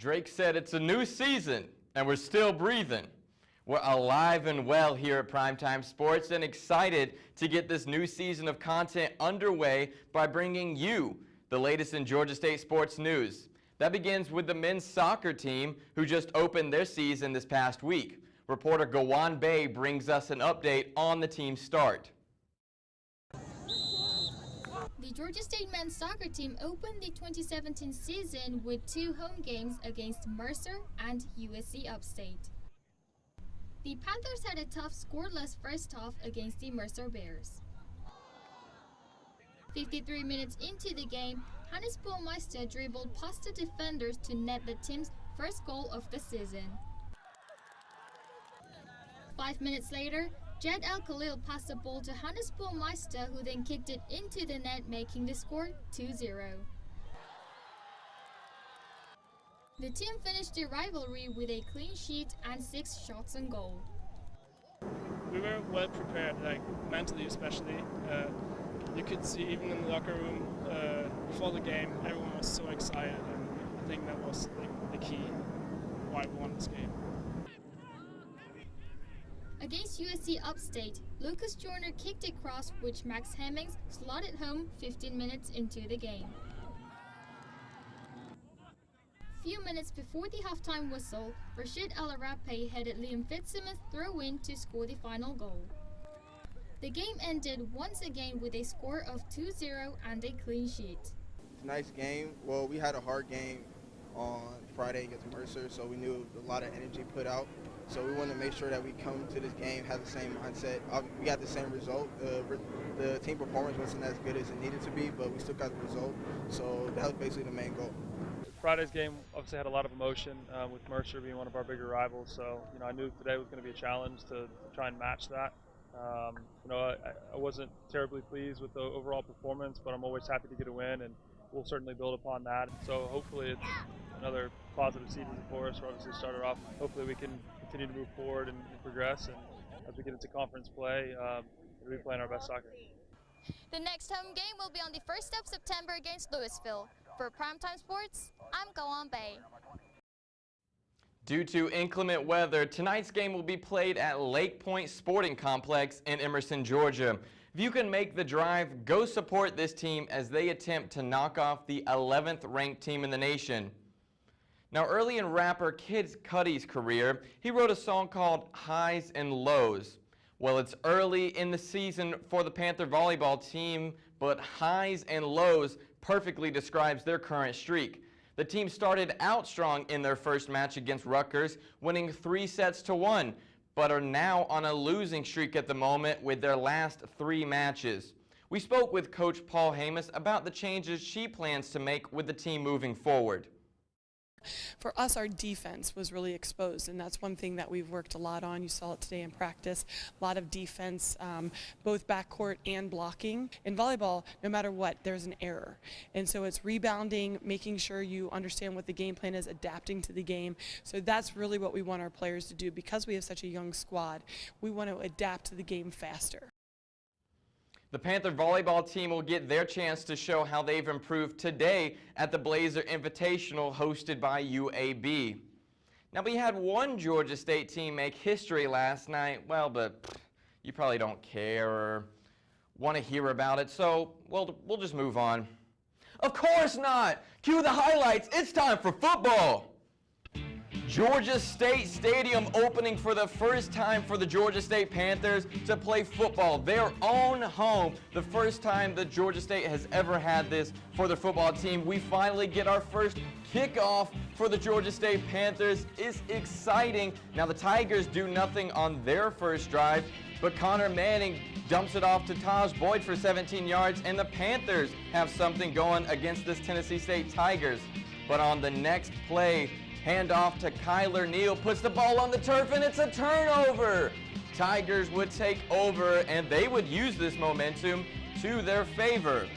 Drake said it's a new season, and we're still breathing. We're alive and well here at Primetime Sportz and excited to get this new season of content underway by bringing you the latest in Georgia State sports news. That begins with the men's soccer team, who just opened their season this past week. Reporter Gawan Bay brings us an update on the team's start. The Georgia State men's soccer team opened the 2017 season with 2 home games against Mercer and USC Upstate. The Panthers had a tough scoreless first half against the Mercer Bears. 53 minutes into the game, Hannes Baumeister dribbled past the defenders to net the team's first goal of the season. 5 minutes later, Jed Al-Khalil passed the ball to Hannes Baumeister, who then kicked it into the net, making the score 2-0. The team finished the rivalry with a clean sheet and 6 shots on goal. We were well prepared, mentally especially. You could see even in the locker room before the game, everyone was so excited, and I think that was the key why we won this game. Against USC Upstate, Lucas Joyner kicked a cross which Max Hemmings slotted home 15 minutes into the game. Few minutes before the halftime whistle, Rashid Al-Arape headed Liam Fitzsimmons throw-in to score the final goal. The game ended once again with a score of 2-0 and a clean sheet. Tonight's game, well, we had a hard game on Friday against Mercer, so we knew a lot of energy put out. So we wanted to make sure that we come to this game, have the same mindset. We got the same result. The team performance wasn't as good as it needed to be, but we still got the result. So that was basically the main goal. Friday's game obviously had a lot of emotion with Mercer being one of our bigger rivals. So I knew today was going to be a challenge to try and match that. I wasn't terribly pleased with the overall performance, but I'm always happy to get a win, and we'll certainly build upon that. So hopefully it's another positive season for us. We're obviously started off. Hopefully we can continue to move forward and progress, and as we get into conference play, we'll be playing our best soccer. The next home game will be on the 1st of September against Louisville. For Primetime Sportz, I'm Gawan Bay. Due to inclement weather, tonight's game will be played at Lake Point Sporting Complex in Emerson, Georgia. If you can make the drive, go support this team as they attempt to knock off the 11th ranked team in the nation. Now, early in rapper Kid Cudi's career, he wrote a song called Highs and Lows. Well, it's early in the season for the Panther volleyball team, but highs and lows perfectly describes their current streak. The team started out strong in their first match against Rutgers, winning 3-1, but are now on a losing streak at the moment with their last 3 matches. We spoke with Coach Paul Hamus about the changes she plans to make with the team moving forward. For us, our defense was really exposed, and that's one thing that we've worked a lot on. You saw it today in practice. A lot of defense, both backcourt and blocking. In volleyball, no matter what, there's an error. And so it's rebounding, making sure you understand what the game plan is, adapting to the game. So that's really what we want our players to do. Because we have such a young squad, we want to adapt to the game faster. The Panther volleyball team will get their chance to show how they've improved today at the Blazer Invitational hosted by UAB. Now, we had one Georgia State team make history last night, well, but you probably don't care or want to hear about it, so we'll just move on. Of course not! Cue the highlights, it's time for football! Georgia State Stadium opening for the first time for the Georgia State Panthers to play football, their own home. The first time that Georgia State has ever had this for their football team. We finally get our first kickoff for the Georgia State Panthers. It's exciting. Now the Tigers do nothing on their first drive, but Connor Manning dumps it off to Taj Boyd for 17 yards, and the Panthers have something going against this Tennessee State Tigers. But on the next play, handoff to Kyler Neal, puts the ball on the turf, and it's a turnover. Tigers would take over, and they would use this momentum to their favor.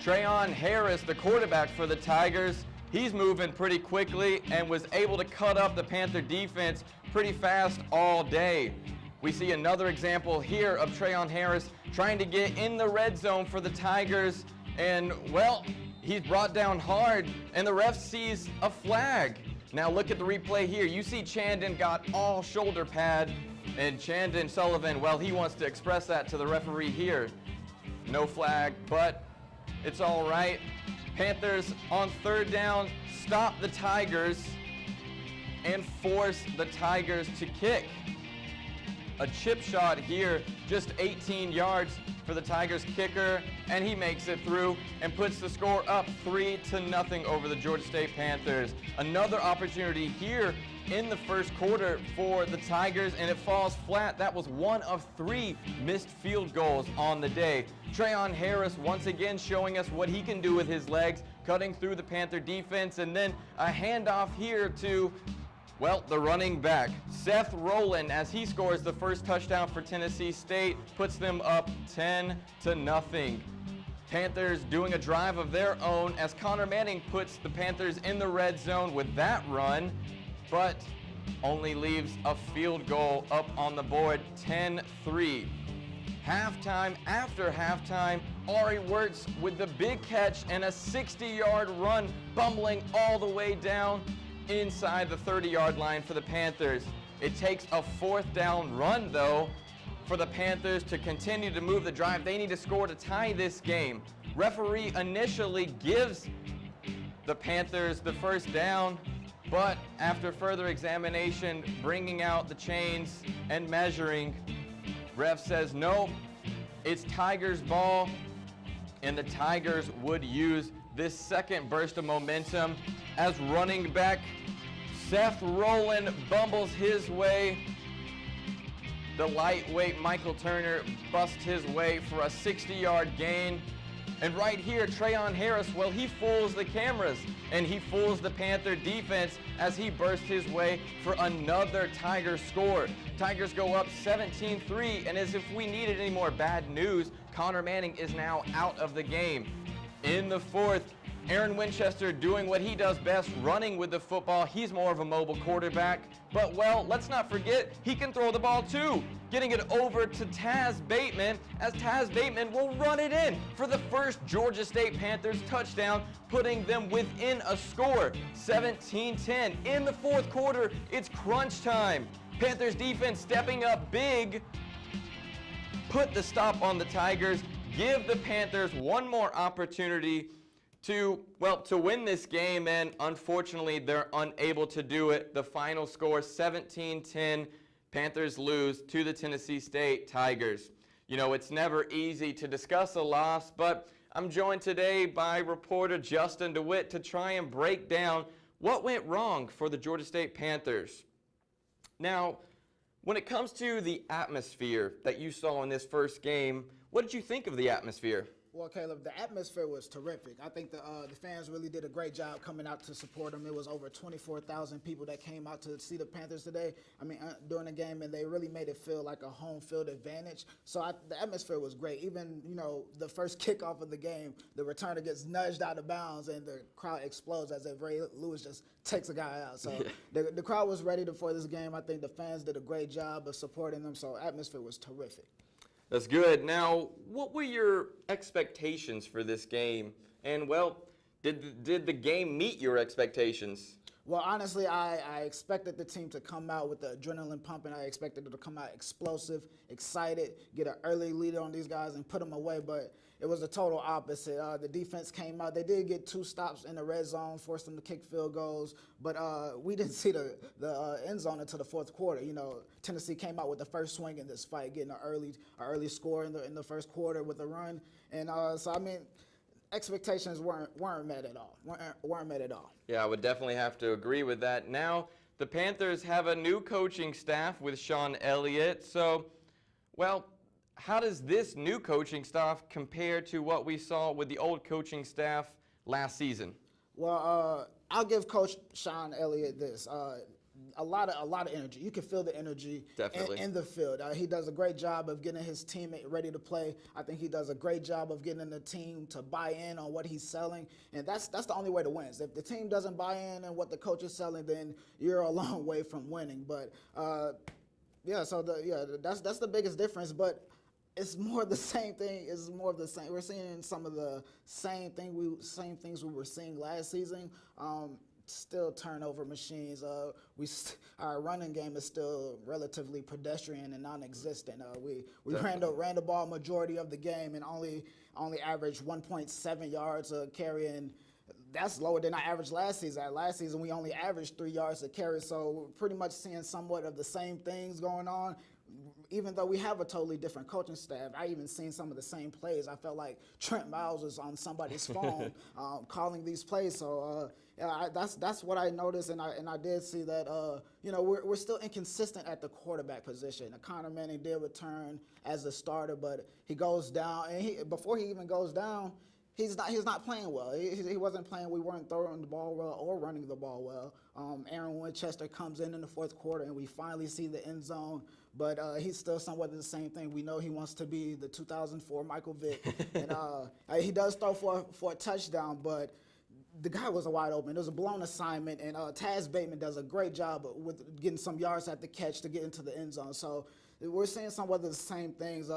Treyon Harris, the quarterback for the Tigers, he's moving pretty quickly and was able to cut up the Panther defense pretty fast all day. We see another example here of Treyon Harris trying to get in the red zone for the Tigers, and, well, He's brought down hard, and the ref sees a flag. Now look at the replay here. You see Chandon got all shoulder pad, and Chandon Sullivan, well, he wants to express that to the referee here. No flag, but it's all right. Panthers on third down stop the Tigers and force the Tigers to kick. A chip shot here, just 18 yards for the Tigers kicker, and he makes it through and puts the score up 3-0 over the Georgia State Panthers. Another opportunity here in the first quarter for the Tigers, and it falls flat. That was one of 3 missed field goals on the day. Trayon Harris once again showing us what he can do with his legs, cutting through the Panther defense, and then a handoff here to, well, the running back, Seth Rowland, as he scores the first touchdown for Tennessee State, puts them up 10-0. Panthers doing a drive of their own as Connor Manning puts the Panthers in the red zone with that run, but only leaves a field goal up on the board, 10-3. Halftime, after halftime, Ari Wirtz with the big catch and a 60-yard run, bumbling all the way down inside the 30-yard line for the Panthers. It takes a 4th down run, though, for the Panthers to continue to move the drive. They need to score to tie this game. Referee initially gives the Panthers the first down, but after further examination, bringing out the chains and measuring, ref says no, it's Tigers ball, and the Tigers would use this second burst of momentum as running back Seth Rowland bumbles his way. The lightweight Michael Turner busts his way for a 60-yard gain. And right here, Trayon Harris, well, he fools the cameras and he fools the Panther defense as he bursts his way for another Tiger score. Tigers go up 17-3, and as if we needed any more bad news, Connor Manning is now out of the game. In the 4th, Aaron Winchester doing what he does best, running with the football. He's more of a mobile quarterback. But, well, let's not forget, he can throw the ball too. Getting it over to Taz Bateman, as Taz Bateman will run it in for the first Georgia State Panthers touchdown, putting them within a score, 17-10. In the 4th quarter, it's crunch time. Panthers defense stepping up big, put the stop on the Tigers, give the Panthers one more opportunity to win this game, and unfortunately they're unable to do it. The final score, 17-10, Panthers lose to the Tennessee State Tigers. You know, it's never easy to discuss a loss, but I'm joined today by reporter Justin DeWitt to try and break down what went wrong for the Georgia State Panthers. Now, when it comes to the atmosphere that you saw in this first game, what did you think of the atmosphere? Well, Caleb, the atmosphere was terrific. I think the fans really did a great job coming out to support them. It was over 24,000 people that came out to see the Panthers today. I mean, during the game, and they really made it feel like a home field advantage. So the atmosphere was great. Even, you know, the first kickoff of the game, the returner gets nudged out of bounds, and the crowd explodes as if Ray Lewis just takes a guy out. So the crowd was ready for this game. I think the fans did a great job of supporting them. So atmosphere was terrific. That's good. Now, what were your expectations for this game? And, well, did the game meet your expectations? Well, honestly, I expected the team to come out with the adrenaline pumping. I expected it to come out explosive, excited, get an early lead on these guys and put them away, but it was the total opposite. The defense came out. They did get 2 stops in the red zone, forced them to kick field goals, but we didn't see the end zone until the 4th quarter. You know, Tennessee came out with the first swing in this fight, getting an early score in the first quarter with a run, and so I mean, expectations weren't met at all. Weren't met at all. Yeah, I would definitely have to agree with that. Now, the Panthers have a new coaching staff with Sean Elliott. So, well, how does this new coaching staff compare to what we saw with the old coaching staff last season? Well, I'll give Coach Sean Elliott this. A lot of energy. You can feel the energy in the field. He does a great job of getting his team ready to play. I think he does a great job of getting the team to buy in on what he's selling, and that's the only way to win. If the team doesn't buy in on what the coach is selling, then you're a long way from winning. But that's the biggest difference. But it's more of the same thing. It's more of the same. We're seeing some of the same things we were seeing last season. Still turnover machines. Our running game is still relatively pedestrian and non-existent. We ran the ball majority of the game and only averaged 1.7 yards a carry, and that's lower than I averaged last season. Last season we only averaged 3 yards a carry, so we're pretty much seeing somewhat of the same things going on. Even though we have a totally different coaching staff, I even seen some of the same plays. I felt like Trent Miles was on somebody's phone calling these plays. So that's what I noticed, and I did see that we're still inconsistent at the quarterback position. Connor Manning did return as a starter, but he goes down, and before he even goes down, he's not playing well. He wasn't playing. We weren't throwing the ball well or running the ball well. Aaron Winchester comes in the fourth quarter, and we finally see the end zone. But he's still somewhat the same thing. We know he wants to be the 2004 Michael Vick, and he does throw for a touchdown. But the guy was wide open. It was a blown assignment, and Taz Bateman does a great job with getting some yards at the catch to get into the end zone. So we're seeing somewhat of the same things.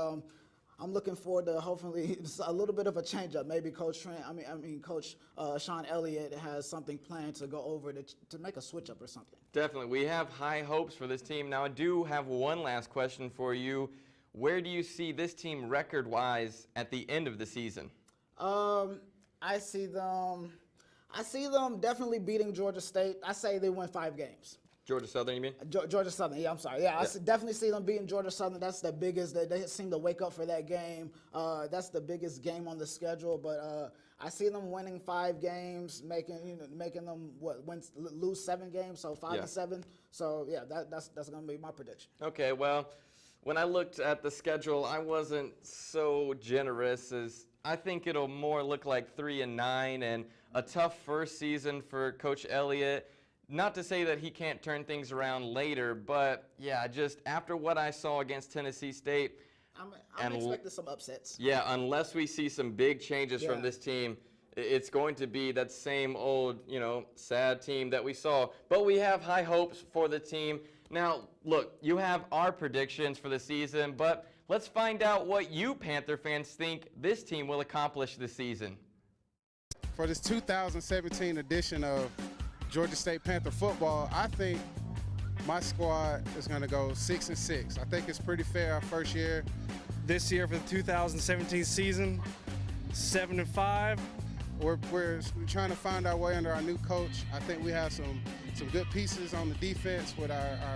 I'm looking forward to hopefully a little bit of a change-up. Maybe Coach Sean Elliott has something planned to go over to make a switch-up or something. Definitely. We have high hopes for this team. Now, I do have one last question for you. Where do you see this team record-wise at the end of the season? I see them definitely beating Georgia State. I say they win 5 games. Georgia Southern, you mean? Georgia Southern, yeah, I'm sorry. Yeah, I definitely see them beating Georgia Southern. That's the biggest. They seem to wake up for that game. That's the biggest game on the schedule. But I see them winning 5 games, making them lose 7 games, so 5-7. So yeah, that's gonna be my prediction. Okay, well, when I looked at the schedule, I wasn't so generous, as I think it'll more look like 3-9 and a tough first season for Coach Elliott. Not to say that he can't turn things around later, but yeah, just after what I saw against Tennessee State, I'm expecting some upsets. Yeah, unless we see some big changes from this team, it's going to be that same old, sad team that we saw. But we have high hopes for the team. Now, look, you have our predictions for the season, but let's find out what you Panther fans think this team will accomplish this season. For this 2017 edition of Georgia State Panther football, I think my squad is going to go 6-6. I think it's pretty fair our first year. This year for the 2017 season, 7-5. We're trying to find our way under our new coach. I think we have some good pieces on the defense with our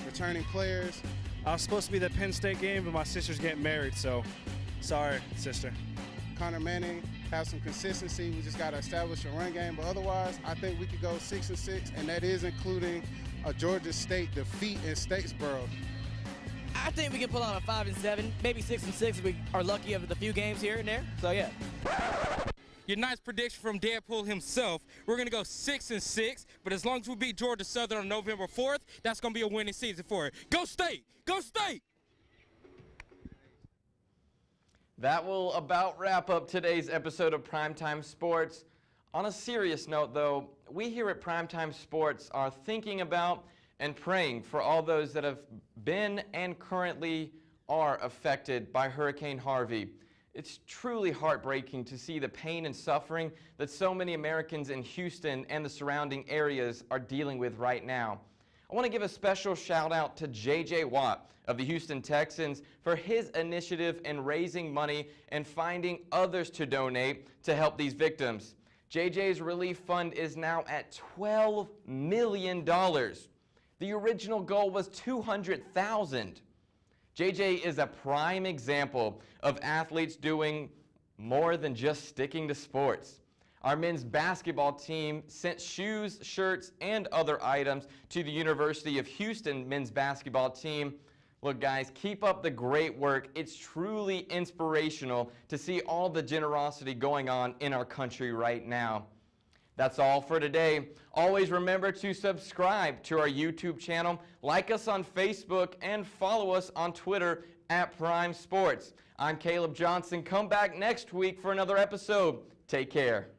returning players. I was supposed to be at the Penn State game, but my sister's getting married, so sorry, sister. Connor Manning have some consistency. We just got to establish a run game. But otherwise, I think we could go 6-6, and that is including a Georgia State defeat in Statesboro. I think we can pull out a 5-7, maybe 6-6 if we are lucky of the few games here and there. So yeah. Your nice prediction from Deadpool himself. We're going to go 6-6, but as long as we beat Georgia Southern on November 4th, that's going to be a winning season for it. Go State! Go State! That will about wrap up today's episode of Primetime Sports. On a serious note, though, we here at Primetime Sports are thinking about and praying for all those that have been and currently are affected by Hurricane Harvey. It's truly heartbreaking to see the pain and suffering that so many Americans in Houston and the surrounding areas are dealing with right now. I want to give a special shout out to J.J. Watt of the Houston Texans for his initiative in raising money and finding others to donate to help these victims. JJ's relief fund is now at $12 million. The original goal was $200,000. JJ is a prime example of athletes doing more than just sticking to sports. Our men's basketball team sent shoes, shirts, and other items to the University of Houston men's basketball team. Look, guys, keep up the great work. It's truly inspirational to see all the generosity going on in our country right now. That's all for today. Always remember to subscribe to our YouTube channel, like us on Facebook, and follow us on Twitter at Prime Sports. I'm Caleb Johnson. Come back next week for another episode. Take care.